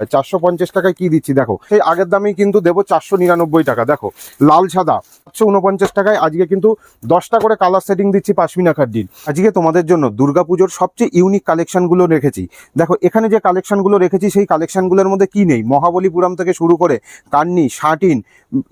450 টাকায় কি দিচ্ছি দেখো, সেই আগের দামেই কিন্তু দেবো 499 টাকা। দেখো লাল সাদা 449 টাকায় আজকে কিন্তু 10টা করে কালার সেটিং দিচ্ছি পাশমিনা খাদ্দির। আজকে তোমাদের জন্য দুর্গাপুজোর সবচেয়ে ইউনিক কালেকশনগুলো রেখেছি। দেখো এখানে যে কালেকশনগুলো রেখেছি সেই কালেকশনগুলোর মধ্যে কি নেই, মহাবলীপুরম থেকে শুরু করে Kani, satin,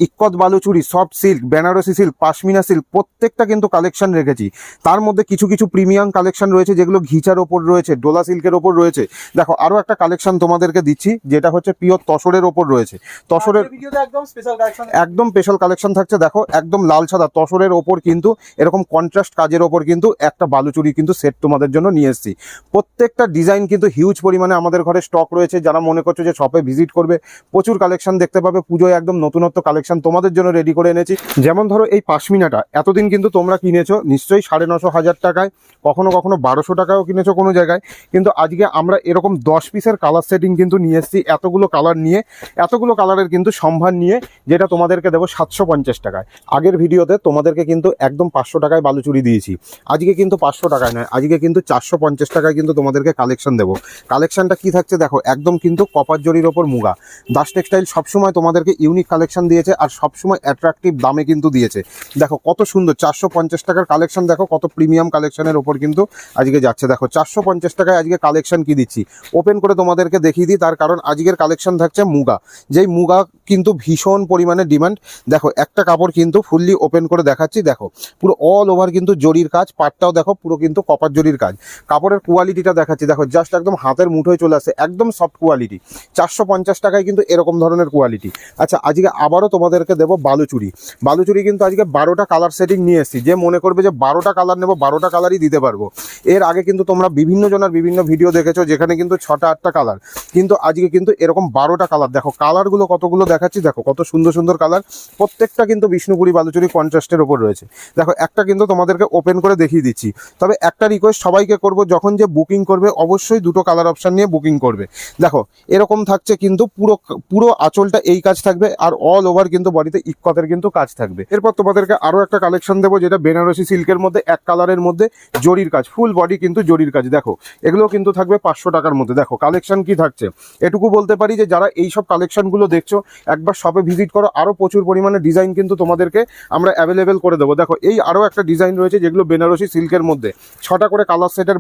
Ikkat Baluchari, soft silk, Banarasi silk, pashmina silk প্রত্যেকটা কিন্তু কালেকশন রেখেছি। তার মধ্যে কিছু কিছু প্রিমিয়াম কালেকশন রয়েছে যেগুলো ঘিচার ওপর রয়েছে, ডোলা সিল্কের ওপর রয়েছে। দেখো আরো একটা কালেকশন তোমাদেরকে দিচ্ছি যেটা হচ্ছে পিওর তসরের ওপর রয়েছে। তসরের একদম স্পেশাল কালেকশন থাকছে। দেখো একদম লাল সাদা তসরের ওপর কিন্তু এরকম কন্ট্রাস্ট কাজের ওপর কিন্তু একটা বালুচুরি কিন্তু সেট তোমাদের জন্য নিয়ে এসেছি। প্রত্যেকটা ডিজাইন কিন্তু হিউজ পরিমাণে আমাদের ঘরে স্টক রয়েছে। যারা মনে করছো যে শপে ভিজিট করবে প্রচুর কালেকশন দেখতে পাবে, পুজোয় একদম নতুনত্ব কালেকশন তোমাদের জন্য রেডি করে এনেছি। যেমন ধরো এই পাশমিনাটা এতদিন কিন্তু তোমরা কিনেছো নিশ্চয়ই 950 টাকায়, কখনো কখনো 1200 টাকায়ও কিনেছো কোনো জায়গায়, কিন্তু আজকে আমরা এরকম 10 পিসের কালার সেটিং কিন্তু নিয়ে এসেছি। এতগুলো কালার নিয়ে, এতগুলো কালারের কিন্তু সম্ভার নিয়ে, যেটা তোমাদেরকে দেবো 750 টাকায়। আগের ভিডিওতে তোমাদেরকে কিন্তু একদম 500 টাকায় বালুচুরি দিয়েছি, আজকে কিন্তু 500 টাকায় নয়, আজকে কিন্তু 450 টাকায় কিন্তু তোমাদেরকে কালেকশন দেবো। কালেকশনটা কি থাকছে দেখো, একদম কিন্তু কপার জরির ওপর মুগা। দাস টেক্সটাইল সবসময় তোমাদেরকে ইউনিক কালেকশন দিয়েছে আর সবসময় অ্যাট্রাকটিভ দামে কিন্তু দিয়েছে। দেখো কত সুন্দর 450 টাকার কালেকশন, দেখো কত প্রিমিয়াম কালেকশনের ওপর কিন্তু আজকে যাচ্ছে। দেখো 450 টাকায় আজকে কালেকশন কি দিচ্ছি, ওপেন করে তোমাদেরকে দেখিয়ে দিই। তার কারণ আজকের কালেকশন থাকছে মুগা, যেই মুগা কিন্তু ভীষণ পরিমাণে ডিমান্ড। দেখো একটা কাপড় কিন্তু ফুললি ওপেন করে দেখাচ্ছি। দেখো পুরো অল ওভার কিন্তু জরির কাজ, পাটটাও দেখো পুরো কিন্তু কপার জরির কাজ। কাপড়ের কোয়ালিটিটা দেখাচ্ছি, দেখো জাস্ট একদম হাতের মুঠোয় চলে আসে, একদম সফট কোয়ালিটি। 450 টাকায় কিন্তু এরকম ধরনের কোয়ালিটি। আচ্ছা আজকে আবারও তোমাদেরকে দেবো বালুচুরি। বালুচুরি কিন্তু আজকে 12টা কালার সেটিং নিয়ে এসেছি। যে মনে করবে যে 12টা কালার নেবো, 12টা কালারই দিতে পারবো। এর আগে কিন্তু তোমরা বিভিন্ন জনের বিভিন্ন ভিডিও দেখেছো যেখানে কিন্তু 6টা 8টা কালার, কিন্তু আজকে কিন্তু এরকম 12টা কালার। দেখো কালারগুলো কতগুলো দেখাচ্ছি, দেখো কত সুন্দর সুন্দর কালার। প্রত্যেকটা কিন্তু বিষ্ণুপুরি বালুচুরি কন্ট্রাস্টের ওপর রয়েছে। দেখো একটা কিন্তু তোমাদেরকে ওপেন করে দেখিয়ে দিচ্ছি। তবে একটা রিকোয়েস্ট সবাইকে করব, যখন যে বুকিং করবে অবশ্যই দুটো কালার অপশান নিয়ে বুকিং করবে। দেখো এরকম থাকছে কিন্তু পুরো পুরো আঁচলটা এই কাজ থাকবে আর অল ওভার কিন্তু বডিতে ইক্কতের কিন্তু কাজ থাকবে। এরপর তোমাদেরকে আরও একটা কালেকশন দেবো যেটা বেনারসি সিল্কের মধ্যে এক কালারের মধ্যে জরির কাজ, ফুল বডি কিন্তু জরির কাজ। দেখো এগুলো কিন্তু থাকবে 500 টাকার মধ্যে। দেখো কালেকশন কি থাকছে এটুকু বলতে পারি যে যারা এই সব কালেকশনগুলো দেখছো একবার শপে ভিজিট করো, আরও প্রচুর পরিমাণে ডিজাইন কিন্তু তোমাদেরকে আমরা অ্যাভেলেবেল করে দেবো। দেখো এই আরও একটা ডিজাইন রয়েছে যেগুলো বেনারসি সিল্কের মধ্যে 6টা করে কালার সেটের